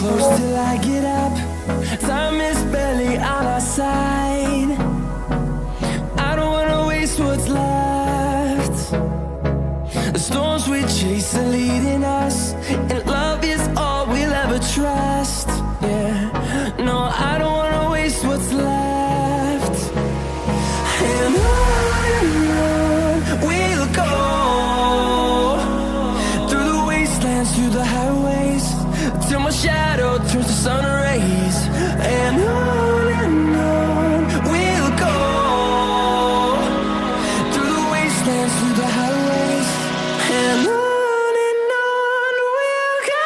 close till I get up. Time is barely on our side. I don't wanna waste what's left. The storms we chase are leading us, and love is all we'll ever trust. Yeah, no, I don't wanna waste what's left. And on we'll go, through the wastelands, through the highways, till my shadow turns to sun rays. And on we'll go, through the wastelands, through the highways, and on we'll go.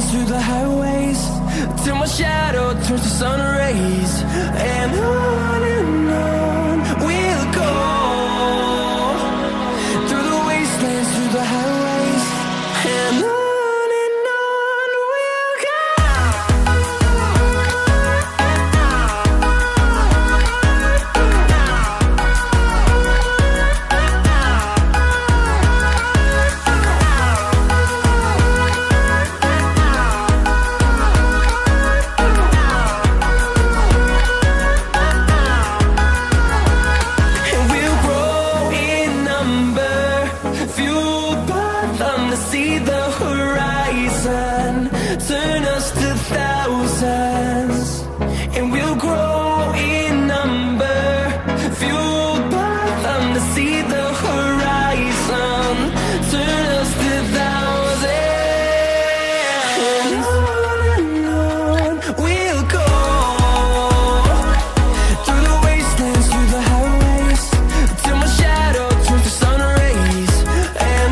Through the highways, till my shadow turns to sun rays. And on we'll go, through the wastelands, through the highways, and on we'll go. See the horizon turn us to thousands, and we'll grow in number, fueled by them. To see the horizon turn us to thousands, and on we'll go, through the wastelands, through the highways, till my shadow turns to sun rays. And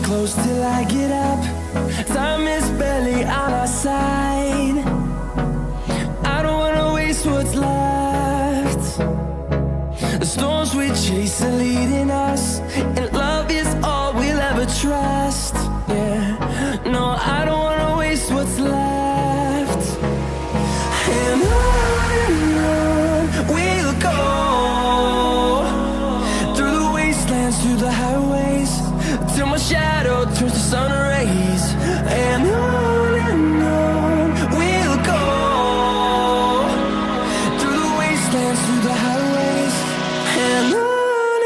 close till I get up. Time is barely on our side. I don't wanna waste what's left. The storms we chase are leading us, and love is all we'll ever trust. Yeah, no, I don't wanna waste what's left. And on we'll go, through the wastelands, through the highways, till my shadow turns to sun rays. And on we'll go, through the wastelands, through the highways, and on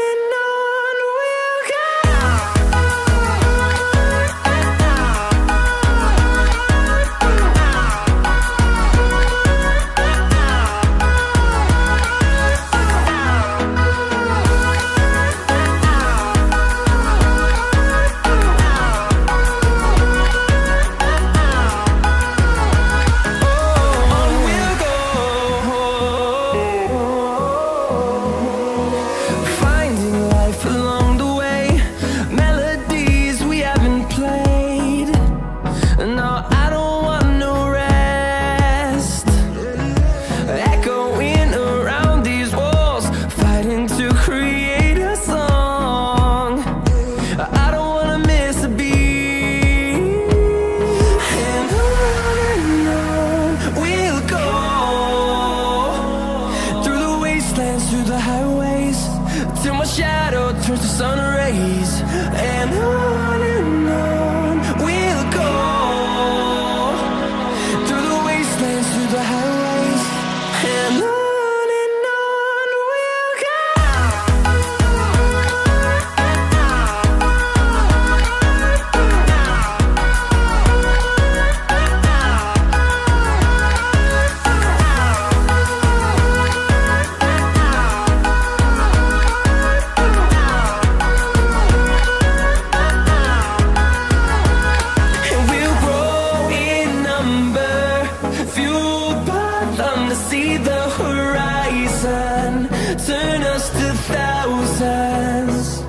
voices,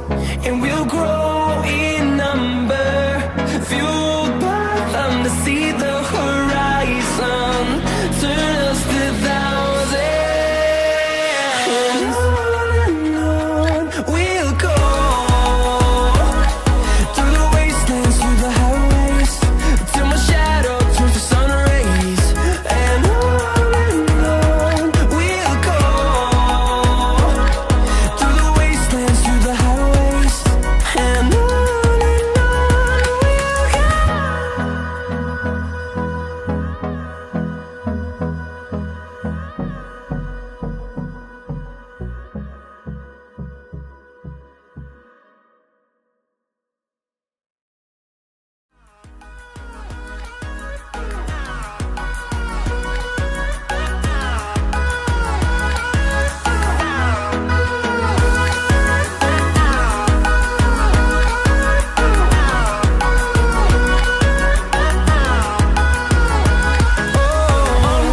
and we'll grow in number, fueled by them to see the horizon, turn us to thousands. And on we'll go, through the wastelands, through the highways, till my shadow turns to sun rays. And on we'll go, through the wastelands, through the highways, and on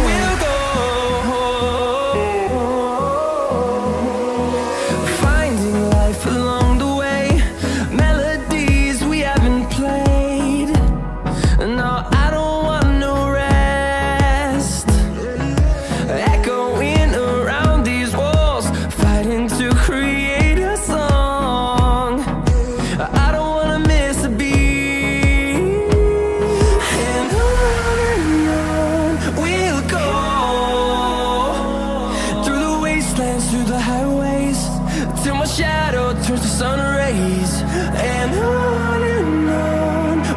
we'll go. Finding life along the way, melodies we haven't played. No, I don't want no rest. Echoing around these walls, fighting to create a song. I don't wanna miss a beat. And on we'll go, through the wastelands, through the highways, till my shadow turns to sun rays. And on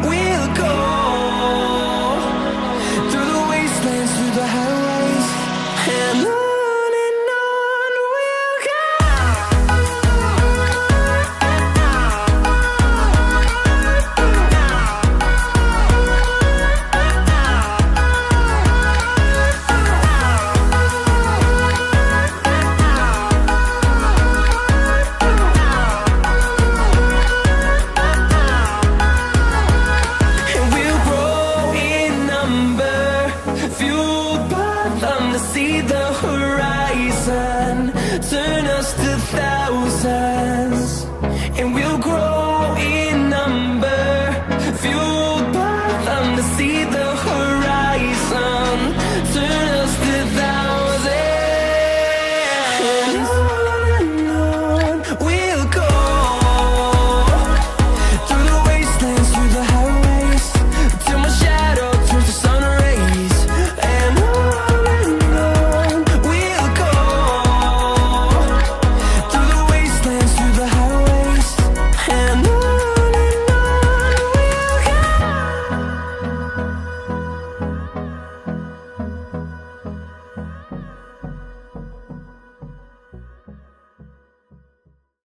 we'll go, through the wastelands, through the highways, and on we'll go. And we'll grow in number, fueled by them to see the horizon.